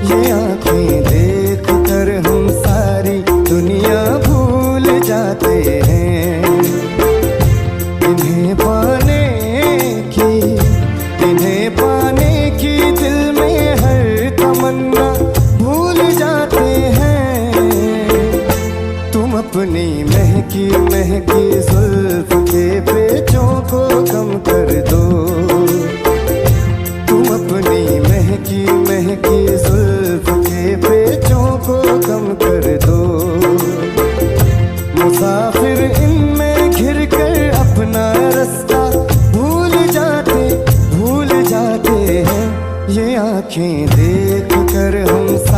ये आँखें देख कर हम सारी दुनिया भूल जाते हैं। इन्हें पाने की दिल में हर तमन्ना भूल जाते हैं। तुम अपनी महकी महकी